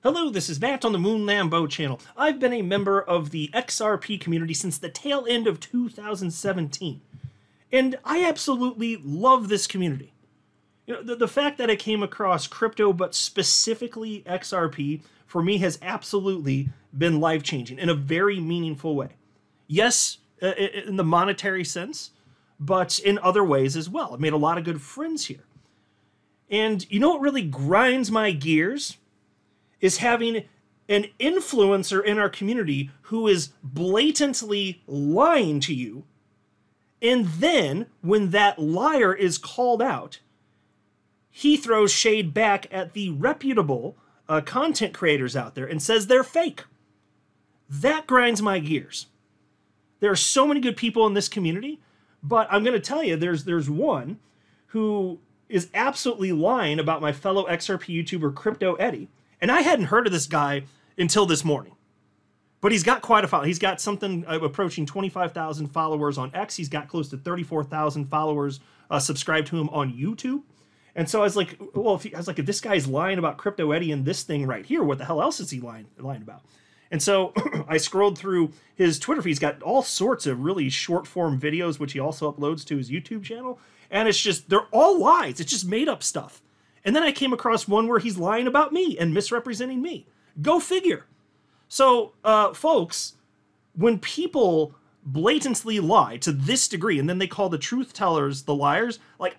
Hello, this is Matt on the Moon Lambo channel. I've been a member of the XRP community since the tail end of 2017. And I absolutely love this community. You know, the fact that I came across crypto, but specifically XRP, for me has absolutely been life-changing in a very meaningful way. Yes, in the monetary sense, but in other ways as well. I've made a lot of good friends here. And you know what really grinds my gears? Is having an influencer in our community who is blatantly lying to you, and then when that liar is called out, he throws shade back at the reputable content creators out there and says they're fake. That grinds my gears. There are so many good people in this community, but I'm going to tell you, there's one who is absolutely lying about my fellow XRP YouTuber, Crypto Eddie. And I hadn't heard of this guy until this morning. But he's got quite a following. He's got something approaching 25,000 followers on X. He's got close to 34,000 followers subscribed to him on YouTube. And so I was like, well, if this guy's lying about Crypto Eddie and this thing right here, what the hell else is he lying about? And so I scrolled through his Twitter feed. He's got all sorts of really short form videos, which he also uploads to his YouTube channel. And it's just, they're all lies. It's just made up stuff. And then I came across one where he's lying about me and misrepresenting me. Go figure. So, folks, when people blatantly lie to this degree, and then they call the truth tellers the liars, like,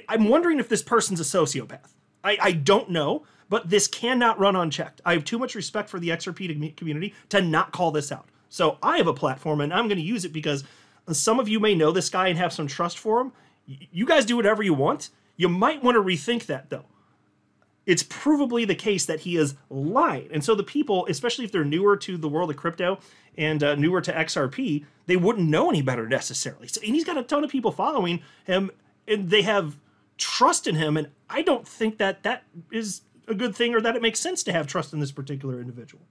I'm wondering if this person's a sociopath. I don't know, but this cannot run unchecked. I have too much respect for the XRP community to not call this out. So I have a platform, and I'm going to use it because some of you may know this guy and have some trust for him. You guys do whatever you want. You might want to rethink that, though. It's provably the case that he is lying. And so the people, especially if they're newer to the world of crypto and newer to XRP, they wouldn't know any better necessarily. So, and he's got a ton of people following him, and they have trust in him. And I don't think that that is a good thing or that it makes sense to have trust in this particular individual.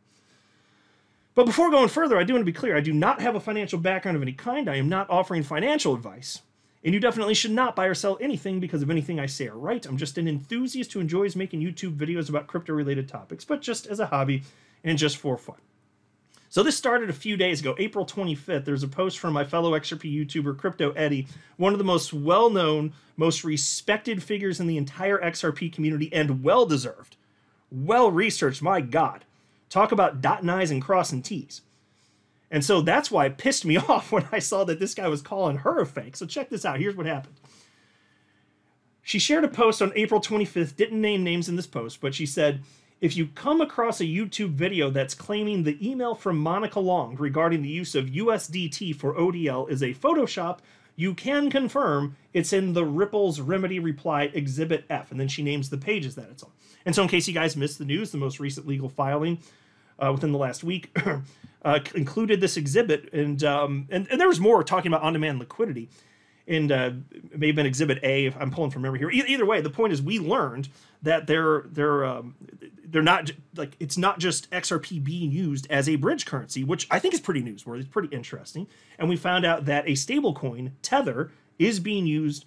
But before going further, I do want to be clear. I do not have a financial background of any kind. I am not offering financial advice. And you definitely should not buy or sell anything because of anything I say or write. I'm just an enthusiast who enjoys making YouTube videos about crypto-related topics, but just as a hobby and just for fun. So this started a few days ago, April 25th. There's a post from my fellow XRP YouTuber, Crypto Eddie, one of the most well-known, most respected figures in the entire XRP community, and well-deserved. Well-researched, my God. Talk about dotting I's and crossing T's. And so that's why it pissed me off when I saw that this guy was calling her a fake. So check this out. Here's what happened. She shared a post on April 25th, didn't name names in this post, but she said, if you come across a YouTube video that's claiming the email from Monica Long regarding the use of USDT for ODL is a Photoshop, you can confirm it's in the Ripple's Remedy Reply Exhibit F. And then she names the pages that it's on. And so in case you guys missed the news, the most recent legal filing within the last week included this exhibit, and there was more talking about on-demand liquidity, and it may have been Exhibit A if I'm pulling from memory here. Either way, the point is we learned that they're not, like, it's not just XRP being used as a bridge currency, which I think is pretty newsworthy. It's pretty interesting, and we found out that a stablecoin, Tether, is being used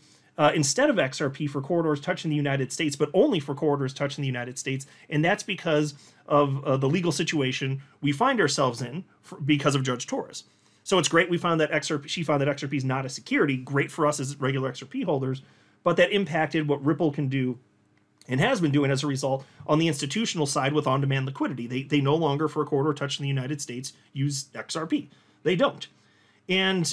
instead of XRP for corridors touching the United States, but only for corridors touching the United States. And that's because of the legal situation we find ourselves in because of Judge Torres. So it's great she found that XRP is not a security, great for us as regular XRP holders, but that impacted what Ripple can do and has been doing as a result on the institutional side with on-demand liquidity. They no longer, for a corridor touching the United States, use XRP. They don't. And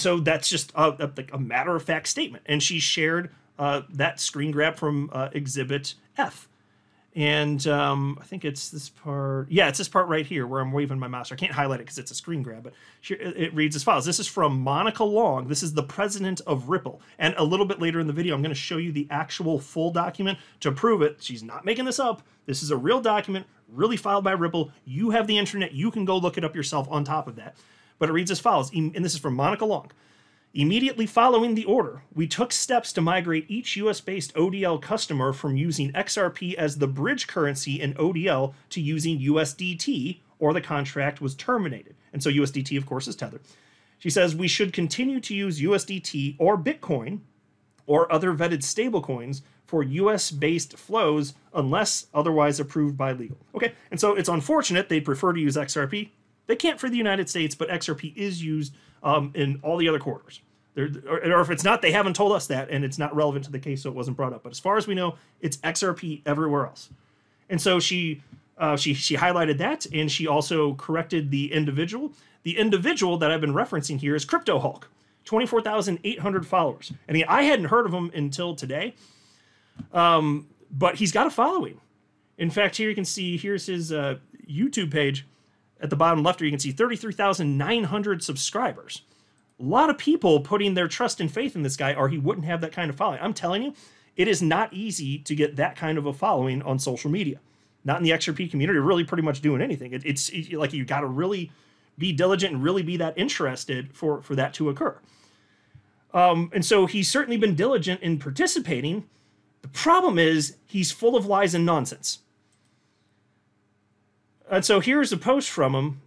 so that's just a matter-of-fact statement. And she shared that screen grab from Exhibit F. And I think it's this part. Yeah, it's this part right here where I'm waving my mouse. I can't highlight it because it's a screen grab, but it reads as follows. This is from Monica Long. This is the president of Ripple. And a little bit later in the video, I'm going to show you the actual full document to prove it. She's not making this up. This is a real document, really filed by Ripple. You have the internet. You can go look it up yourself on top of that. But it reads as follows, and this is from Monica Long. Immediately following the order, we took steps to migrate each US-based ODL customer from using XRP as the bridge currency in ODL to using USDT, or the contract was terminated. And so USDT, of course, is Tether. She says we should continue to use USDT or Bitcoin or other vetted stablecoins for US-based flows unless otherwise approved by legal. Okay, and so it's unfortunate they'd prefer to use XRP. They can't for the United States, but XRP is used in all the other corridors. Or if it's not, they haven't told us that, and it's not relevant to the case, so it wasn't brought up. But as far as we know, it's XRP everywhere else. And so she highlighted that, and she also corrected the individual. The individual that I've been referencing here is Crypto Hulk, 24,800 followers. And I hadn't heard of him until today, but he's got a following. In fact, here you can see, here's his YouTube page. At the bottom left, you can see 33,900 subscribers. A lot of people putting their trust and faith in this guy, or he wouldn't have that kind of following. I'm telling you, it is not easy to get that kind of a following on social media. Not in the XRP community, really pretty much doing anything. It's like you got to really be diligent and really be that interested for that to occur. And so he's certainly been diligent in participating. The problem is he's full of lies and nonsense. And so here's a post from him.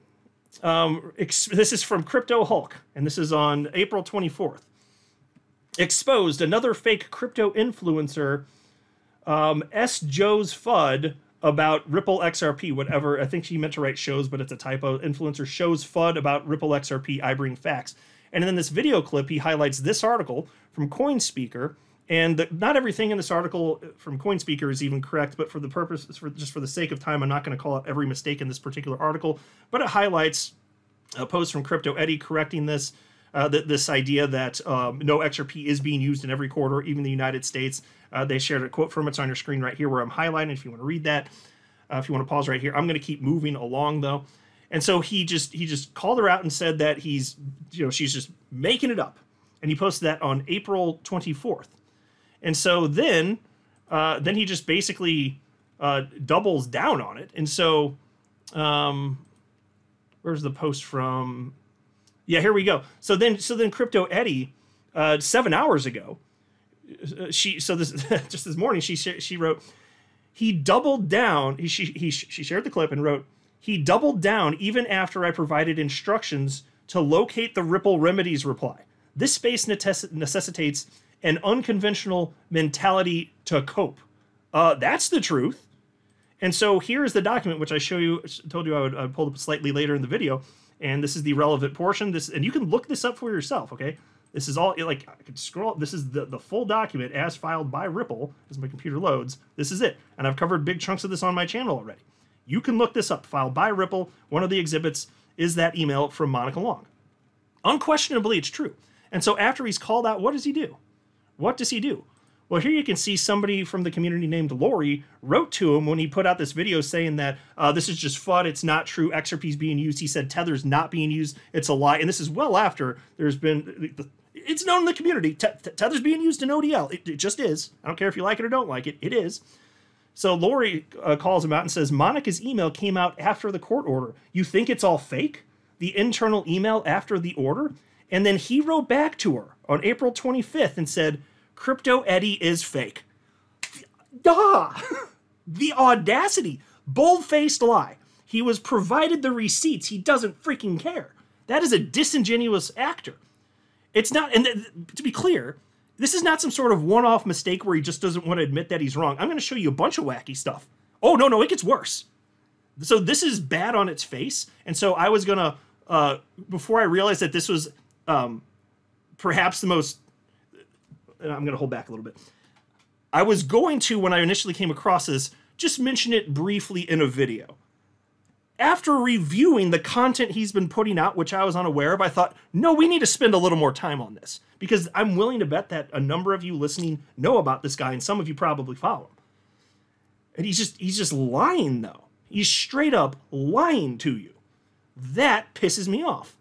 This is from Crypto Hulk, and this is on April 24th. Exposed, another fake crypto influencer, S. Joe's FUD about Ripple XRP, whatever. I think she meant to write shows, but it's a typo. Influencer shows FUD about Ripple XRP, I bring facts. And in this video clip, he highlights this article from CoinSpeaker. And not everything in this article from CoinSpeaker is even correct, but for the purpose, just for the sake of time, I'm not going to call out every mistake in this particular article. But it highlights a post from Crypto Eddie correcting this idea that no XRP is being used in every corridor, even the United States. They shared a quote from it. It's on your screen right here where I'm highlighting if you want to read that. If you want to pause right here. I'm going to keep moving along, though. And so he just called her out and said that she's just making it up. And he posted that on April 24th. And so then he just basically doubles down on it. And so, where's the post from? Yeah, here we go. So then Crypto Eddie, 7 hours ago, just this morning she wrote, he doubled down. She shared the clip and wrote, he doubled down even after I provided instructions to locate the Ripple remedies reply. This space necessitates an unconventional mentality to cope. That's the truth. And so here's the document, which I told you I would pull up slightly later in the video. And this is the relevant portion. And you can look this up for yourself, okay? This is all, I could scroll. This is the full document as filed by Ripple as my computer loads. This is it. And I've covered big chunks of this on my channel already. You can look this up. Filed by Ripple. One of the exhibits is that email from Monica Long. Unquestionably, it's true. And so after he's called out, what does he do? What does he do? Well, here you can see somebody from the community named Lori wrote to him when he put out this video saying that this is just FUD, it's not true, XRP is being used. He said Tether's not being used, it's a lie. And this is well after there's been, it's known in the community, Tether's being used in ODL. It just is. I don't care if you like it or don't like it, it is. So Lori calls him out and says, Monica's email came out after the court order. You think it's all fake? The internal email after the order? And then he wrote back to her on April 25th and said, Crypto Eddie is fake. Duh! The audacity. Bold-faced lie. He was provided the receipts. He doesn't freaking care. That is a disingenuous actor. It's not, and to be clear, this is not some sort of one-off mistake where he just doesn't want to admit that he's wrong. I'm going to show you a bunch of wacky stuff. Oh, no, it gets worse. So this is bad on its face. And so I was going to, before I realized that this was perhaps the most, I'm going to hold back a little bit. I was going to, when I initially came across this, just mention it briefly in a video. After reviewing the content he's been putting out, which I was unaware of, I thought, no, we need to spend a little more time on this. Because I'm willing to bet that a number of you listening know about this guy, and some of you probably follow him. And he's just lying, though. He's straight up lying to you. That pisses me off.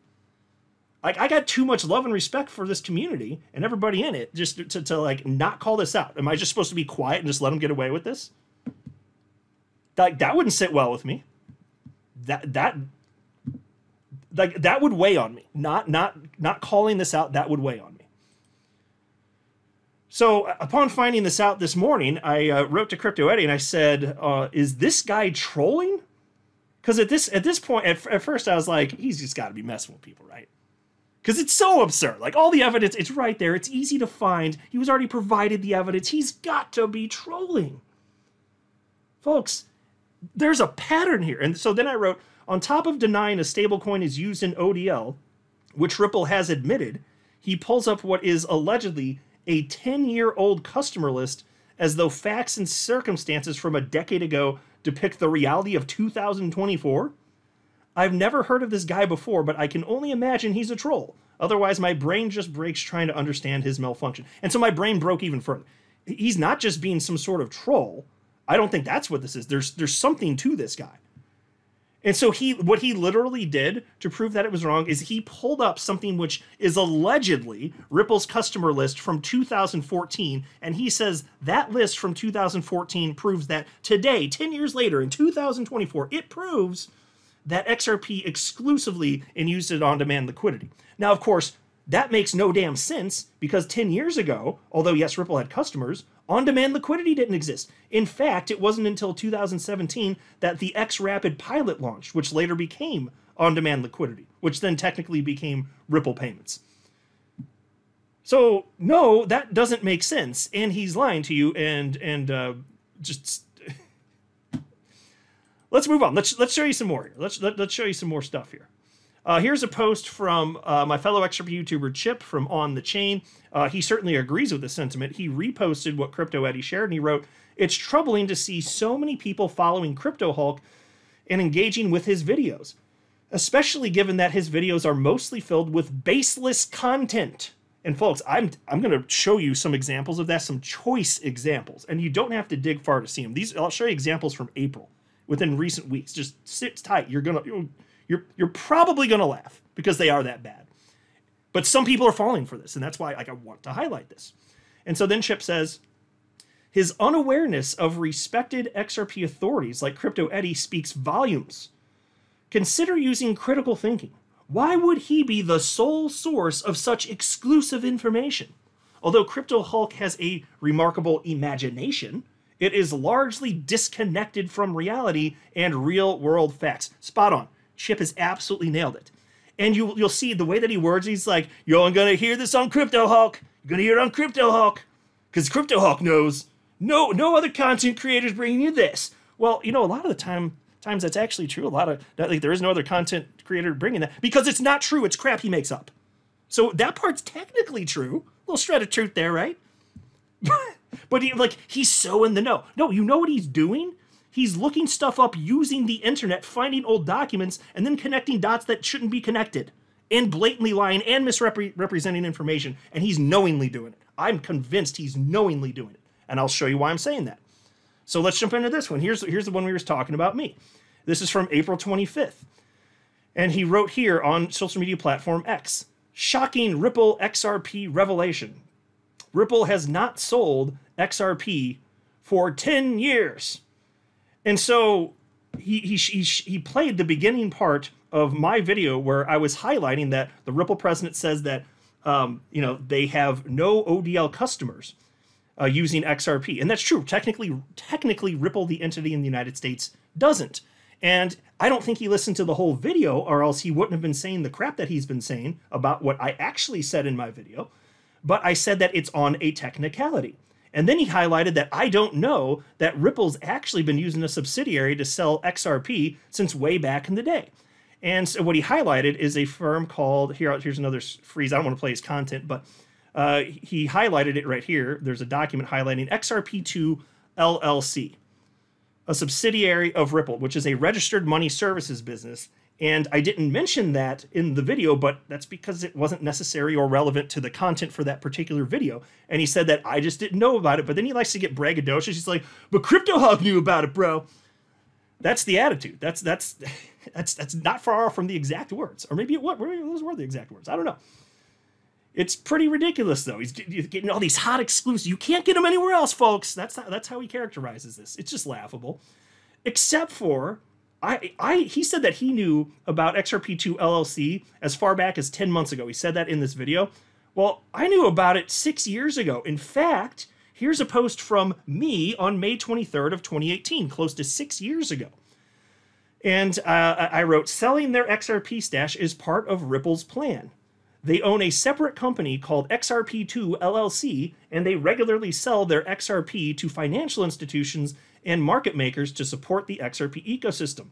Like, I got too much love and respect for this community and everybody in it just to like not call this out. Am I just supposed to be quiet and just let them get away with this? That wouldn't sit well with me. That would weigh on me. Not calling this out, that would weigh on me. So upon finding this out this morning, I wrote to Crypto Eddie and I said, is this guy trolling? Because at this point, at first I was like, he's just got to be messing with people, right? Because it's so absurd. Like, all the evidence, it's right there. It's easy to find. He was already provided the evidence. He's got to be trolling. Folks, there's a pattern here. And so then I wrote, on top of denying a stablecoin is used in ODL, which Ripple has admitted, he pulls up what is allegedly a 10-year-old customer list as though facts and circumstances from a decade ago depict the reality of 2024. I've never heard of this guy before, but I can only imagine he's a troll. Otherwise, my brain just breaks trying to understand his malfunction. And so my brain broke even further. He's not just being some sort of troll. I don't think that's what this is. There's something to this guy. And so what he literally did to prove that it was wrong is he pulled up something which is allegedly Ripple's customer list from 2014, and he says that list from 2014 proves that today, 10 years later, in 2024, it proves that XRP exclusively and used it on-demand liquidity. Now, of course, that makes no damn sense because 10 years ago, although yes, Ripple had customers, on-demand liquidity didn't exist. In fact, it wasn't until 2017 that the XRapid pilot launched, which later became on-demand liquidity, which then technically became Ripple payments. So, no, that doesn't make sense, and he's lying to you, and just... Let's move on. Let's show you some more here. Let's show you some more stuff here. Here's a post from my fellow XRP YouTuber Chip from On the Chain. He certainly agrees with the sentiment. He reposted what Crypto Eddie shared, and he wrote, "It's troubling to see so many people following Crypto Hulk and engaging with his videos, especially given that his videos are mostly filled with baseless content." And folks, I'm going to show you some examples of that, some choice examples, and you don't have to dig far to see them. I'll show you examples from April within recent weeks. Just sit tight. You're probably going to laugh because they are that bad. But some people are falling for this, and that's why I want to highlight this. And so then Chip says, his unawareness of respected XRP authorities like Crypto Eddie speaks volumes. Consider using critical thinking. Why would he be the sole source of such exclusive information? Although Crypto Hulk has a remarkable imagination, it is largely disconnected from reality and real-world facts. Spot on. Chip has absolutely nailed it. And you'll see the way that he words, he's like, you're only going to hear this on Crypto Hulk. You're going to hear it on Crypto Hulk. Because Crypto Hulk knows no other content creators bringing you this. Well, a lot of the times that's actually true. There is no other content creator bringing that. Because it's not true. It's crap he makes up. So that part's technically true. A little shred of truth there, right? But he's so in the know. No, you know what he's doing? He's looking stuff up using the internet, finding old documents, and then connecting dots that shouldn't be connected, and blatantly lying and misrepresenting information, and he's knowingly doing it. I'm convinced he's knowingly doing it, and I'll show you why I'm saying that. So let's jump into this one. Here's the one we were talking about me. This is from April 25th, and he wrote here on social media platform X, shocking Ripple XRP revelation. Ripple has not sold XRP for 10 years. And so he played the beginning part of my video where I was highlighting that the Ripple president says that they have no ODL customers using XRP, and that's true. Technically, Ripple, the entity in the United States, doesn't. And I don't think he listened to the whole video, or else he wouldn't have been saying the crap that he's been saying about what I actually said in my video. But I said that it's on a technicality. And then he highlighted that I don't know that Ripple's actually been using a subsidiary to sell XRP since way back in the day. And so what he highlighted is a firm called, here's another freeze, I don't want to play his content, but he highlighted it right here. There's a document highlighting XRP2 LLC, a subsidiary of Ripple, which is a registered money services business. And I didn't mention that in the video, but that's because it wasn't necessary or relevant to the content for that particular video. And he said that I just didn't know about it, but then he likes to get braggadocious. He's like, but Crypto Hulk knew about it, bro. That's the attitude. That's not far from the exact words. Or maybe those were the exact words. I don't know. It's pretty ridiculous, though. He's getting all these hot exclusives. You can't get them anywhere else, folks. That's how he characterizes this. It's just laughable. Except for... he said that he knew about XRP2 LLC as far back as 10 months ago. He said that in this video. Well, I knew about it 6 years ago. In fact, here's a post from me on May 23rd of 2018, close to 6 years ago. And I wrote, selling their XRP stash is part of Ripple's plan. They own a separate company called XRP2 LLC, and they regularly sell their XRP to financial institutions and market makers to support the XRP ecosystem.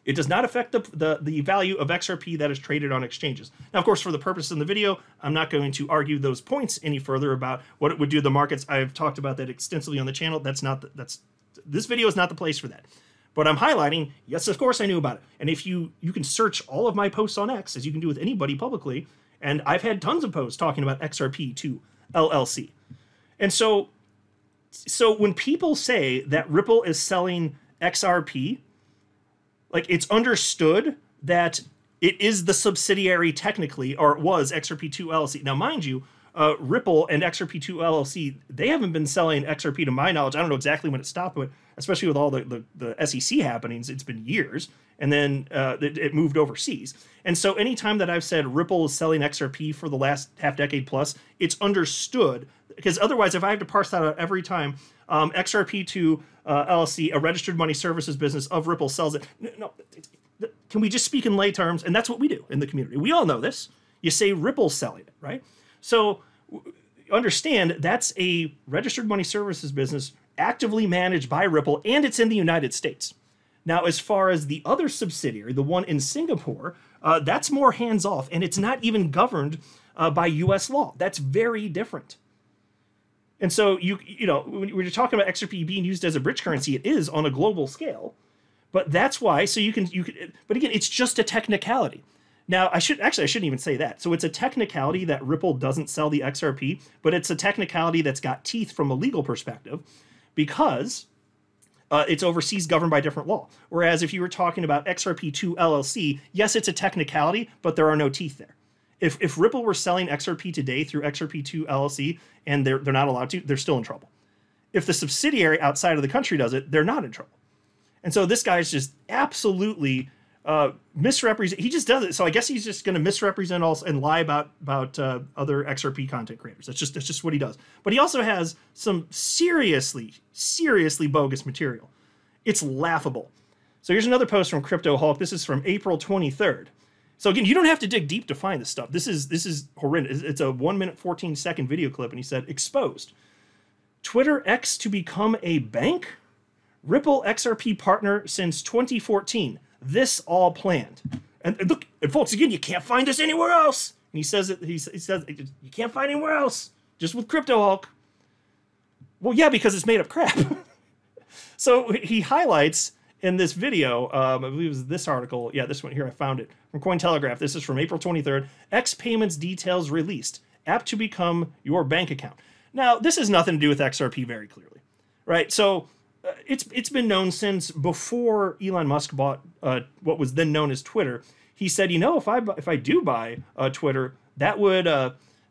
It does not affect the value of XRP that is traded on exchanges. Now, of course, for the purpose of the video, I'm not going to argue those points any further about what it would do to the markets. I've talked about that extensively on the channel. This video is not the place for that. But I'm highlighting, yes, of course I knew about it. And if you can search all of my posts on X, as you can do with anybody publicly, and I've had tons of posts talking about XRP2 LLC. And so when people say that Ripple is selling XRP, like, it's understood that it is the subsidiary technically, or it was XRP2 LLC. Now, mind you, Ripple and XRP2 LLC, they haven't been selling XRP to my knowledge. I don't know exactly when it stopped, but especially with all the SEC happenings, it's been years. And then it moved overseas. And so anytime that I've said Ripple is selling XRP for the last half decade plus, it's understood. Because otherwise, if I have to parse that out every time, XRP2 LLC, a registered money services business of Ripple, sells it. No, can we just speak in lay terms? And that's what we do in the community. We all know this. You say Ripple's selling it, right? So understand that's a registered money services business actively managed by Ripple, and it's in the United States. Now, as far as the other subsidiary, the one in Singapore, that's more hands-off, and it's not even governed by U.S. law. That's very different. And so, you know, when you're talking about XRP being used as a bridge currency, it is on a global scale. But that's why, so you can, but again, it's just a technicality. Now, I shouldn't even say that. So it's a technicality that Ripple doesn't sell the XRP, but it's a technicality that's got teeth from a legal perspective because it's overseas governed by different law. Whereas if you were talking about XRP2 LLC, yes, it's a technicality, but there are no teeth there. If Ripple were selling XRP today through XRP2 LLC and they're not allowed to, they're still in trouble. If the subsidiary outside of the country does it, they're not in trouble. And so this guy's just absolutely misrepresent. He just does it. So I guess he's just going to misrepresent also and lie about other XRP content creators. That's just what he does. But he also has some seriously bogus material. It's laughable. So here's another post from Crypto Hulk. This is from April 23rd. So again, you don't have to dig deep to find this stuff. This is horrendous. It's a 1 minute 14-second video clip, and he said, exposed. Twitter X to become a bank? Ripple XRP partner since 2014. This all planned. And look, and folks, again, you can't find this anywhere else. And he says it. He says you can't find anywhere else. Just with Crypto Hulk. Well, yeah, because it's made up crap. So he highlights in this video, I believe it was this article. Yeah, this one here. I found it from Cointelegraph. This is from April 23rd. X payments details released. App to become your bank account. Now, this has nothing to do with XRP very clearly, right? So it's been known since before Elon Musk bought what was then known as Twitter. He said, you know, if I do buy Twitter, that would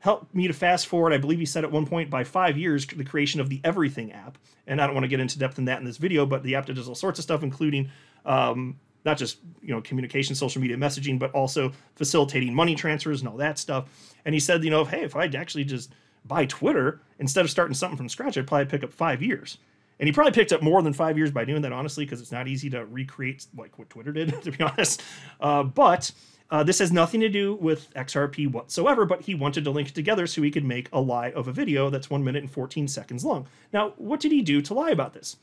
help me to fast forward, I believe he said at one point, by 5 years, the creation of the Everything app. And I don't want to get into depth in that in this video, but the app does all sorts of stuff, including not just, you know, communication, social media messaging, but also facilitating money transfers and all that stuff. And he said, you know, hey, if I'd actually just buy Twitter instead of starting something from scratch, I'd probably pick up 5 years. And he probably picked up more than 5 years by doing that, honestly, because it's not easy to recreate like what Twitter did, to be honest. But this has nothing to do with XRP whatsoever, but he wanted to link it together so he could make a lie of a video that's 1 minute and 14 seconds long. Now, what did he do to lie about this?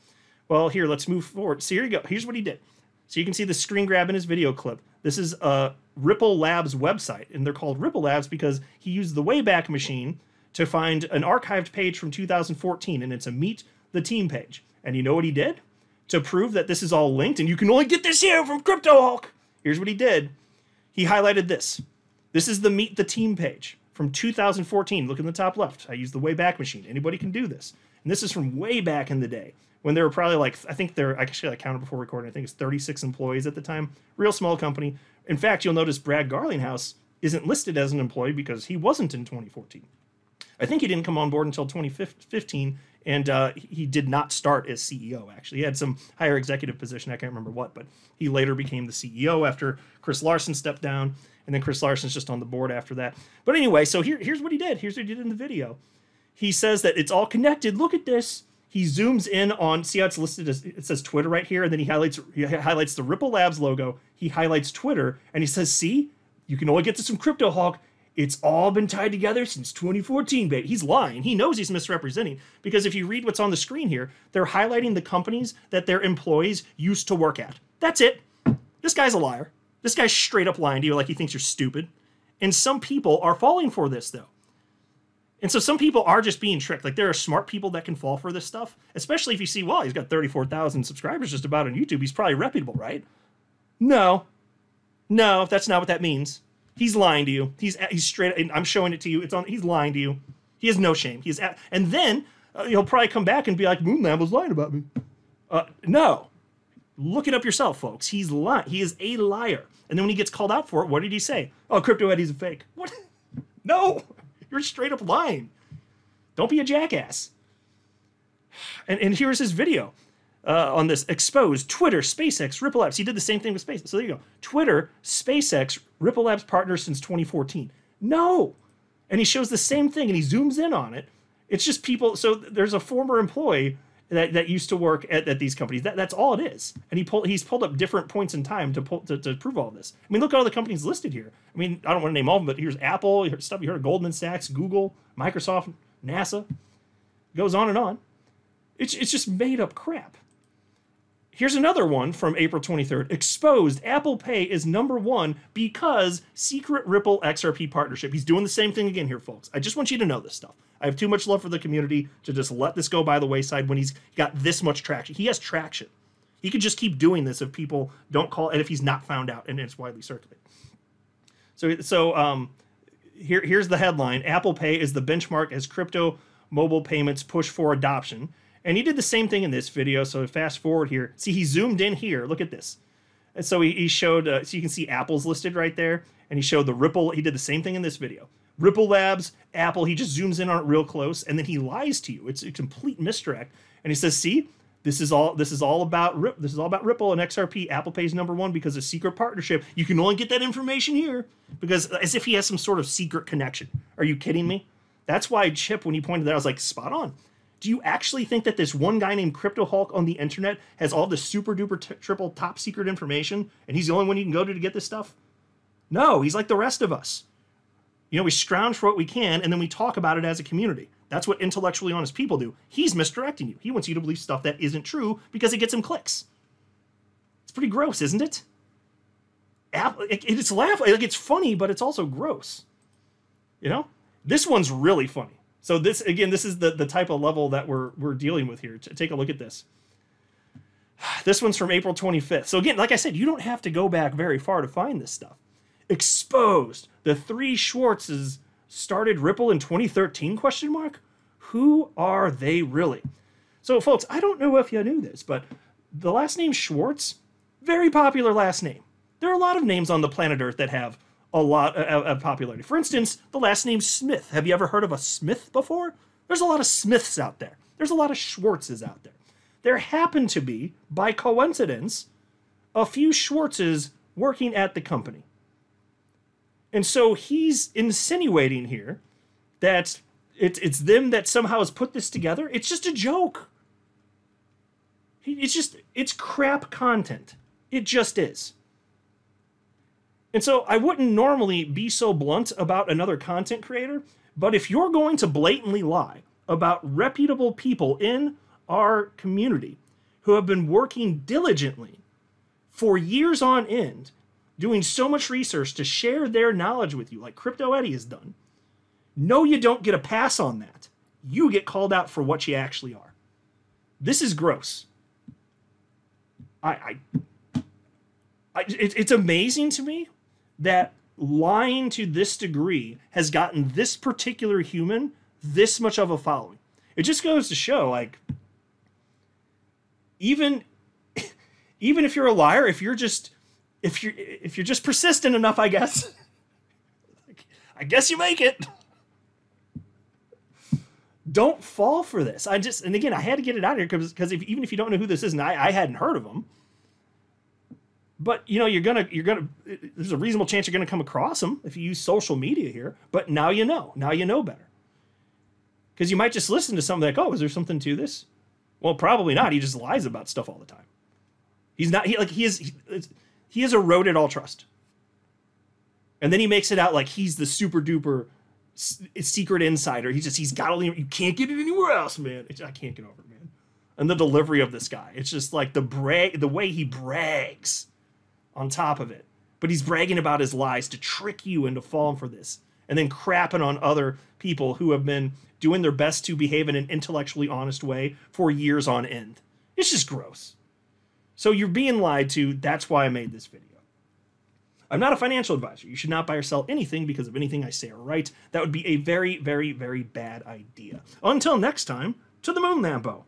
Well, here, let's move forward. So here you go. Here's what he did. So you can see the screen grab in his video clip. This is a Ripple Labs website, and they're called Ripple Labs because he used the Wayback Machine to find an archived page from 2014, and it's a Meet the Team page. And you know what he did? To prove that this is all linked, and you can only get this here from Crypto Hulk. Here's what he did. He highlighted this. This is the Meet the Team page from 2014. Look in the top left. I use the Wayback Machine. Anybody can do this. And this is from way back in the day when there were probably like, I think there, actually I counted before recording, I think it's 36 employees at the time. Real small company. In fact, you'll notice Brad Garlinghouse isn't listed as an employee because he wasn't in 2014. I think he didn't come on board until 2015, and he did not start as CEO, actually. He had some higher executive position, I can't remember what, but he later became the CEO after Chris Larson stepped down, and then Chris Larson's just on the board after that. But anyway, so here's what he did. Here's what he did in the video. He says that it's all connected. Look at this. He zooms in on, see how it's listed as, it says Twitter right here, and then he highlights the Ripple Labs logo, he highlights Twitter, and he says, see, you can only get this from Crypto Hulk, It's all been tied together since 2014, baby. He's lying. He knows he's misrepresenting, because if you read what's on the screen here, they're highlighting the companies that their employees used to work at. That's it. This guy's a liar. This guy's straight up lying to you like he thinks you're stupid. And some people are falling for this, though. And so some people are just being tricked. Like, there are smart people that can fall for this stuff, especially if you see, well, he's got 34,000 subscribers just about on YouTube. He's probably reputable, right? No, that's not what that means. He's lying to you. He's straight. And I'm showing it to you. He's lying to you. He has no shame. And then he'll probably come back and be like, Moonlamb was lying about me. No, look it up yourself, folks. He's lying. He is a liar. And then when he gets called out for it, what did he say? Oh, Crypto Eddie's a fake. What? No, you're straight up lying. Don't be a jackass. And here's his video. On this, exposed Twitter, SpaceX, Ripple Labs. He did the same thing with SpaceX. So there you go. Twitter, SpaceX, Ripple Labs partners since 2014. No. And he shows the same thing and he zooms in on it. It's just people. So there's a former employee that used to work at these companies. That's all it is. And he's pulled up different points in time to prove all this. I mean, look at all the companies listed here. I mean, I don't want to name all of them, but here's Apple, stuff you heard of Goldman Sachs, Google, Microsoft, NASA. Goes on and on. It's just made up crap. Here's another one from April 23rd. Exposed, Apple Pay is #1 because secret Ripple XRP partnership. He's doing the same thing again here, folks. I just want you to know this stuff. I have too much love for the community to just let this go by the wayside when he's got this much traction. He has traction. He could just keep doing this if people don't call, and if he's not found out and it's widely circulated. So here's the headline. Apple Pay is the benchmark as crypto mobile payments push for adoption. And he did the same thing in this video. So fast forward here. See, he zoomed in here. Look at this. And so he showed, so you can see Apple's listed right there. And he showed the Ripple. He did the same thing in this video. Ripple Labs, Apple. He just zooms in on it real close. And then he lies to you. It's a complete misdirect. And he says, see, this is all about Ripple and XRP. Apple Pay's #1 because of secret partnership. You can only get that information here because as if he has some sort of secret connection. Are you kidding me? That's why Chip, when he pointed that, I was like, spot on. Do you actually think that this one guy named Crypto Hulk on the internet has all this super duper triple top secret information and he's the only one you can go to get this stuff? No, he's like the rest of us. You know, we scrounge for what we can and then we talk about it as a community. That's what intellectually honest people do. He's misdirecting you. He wants you to believe stuff that isn't true because it gets him clicks. It's pretty gross, isn't it? It's laughable. Like, it's funny, but it's also gross. You know? This one's really funny. So this, again, this is the type of level that we're dealing with here. Take a look at this. This one's from April 25th. So again, like I said, you don't have to go back very far to find this stuff. Exposed. The three Schwartzes started Ripple in 2013, ? Who are they really? So folks, I don't know if you knew this, but the last name Schwartz, very popular last name. There are a lot of names on the planet Earth that have a lot of popularity. For instance, the last name Smith. Have you ever heard of a Smith before? There's a lot of Smiths out there. There's a lot of Schwartzes out there. There happen to be, by coincidence, a few Schwartzes working at the company. And so he's insinuating here that it's them that somehow has put this together. It's just a joke. It's crap content. It just is. And so I wouldn't normally be so blunt about another content creator, but if you're going to blatantly lie about reputable people in our community who have been working diligently for years on end, doing so much research to share their knowledge with you, like Crypto Eddie has done, no, you don't get a pass on that. You get called out for what you actually are. This is gross. It's amazing to me that lying to this degree has gotten this particular human this much of a following. It just goes to show, like, even if you're a liar, if you're just persistent enough, I guess, I guess you make it. Don't fall for this. And again, I had to get it out here because even if you don't know who this is, and I hadn't heard of him. But, you know, there's a reasonable chance you're going to come across them if you use social media here. But now you know. Now you know better. Because you might just listen to something like, oh, is there something to this? Well, probably not. He just lies about stuff all the time. He has eroded all trust. And then he makes it out like he's the super duper secret insider. He's got all the, you can't get it anywhere else, man. I can't get over it, man. And the delivery of this guy, it's just like the way he brags on top of it. But he's bragging about his lies to trick you into falling for this, and then crapping on other people who have been doing their best to behave in an intellectually honest way for years on end. It's just gross. So you're being lied to. That's why I made this video. I'm not a financial advisor. You should not buy or sell anything because of anything I say or write. That would be a very, very, very bad idea. Until next time, to the moon, Lambo.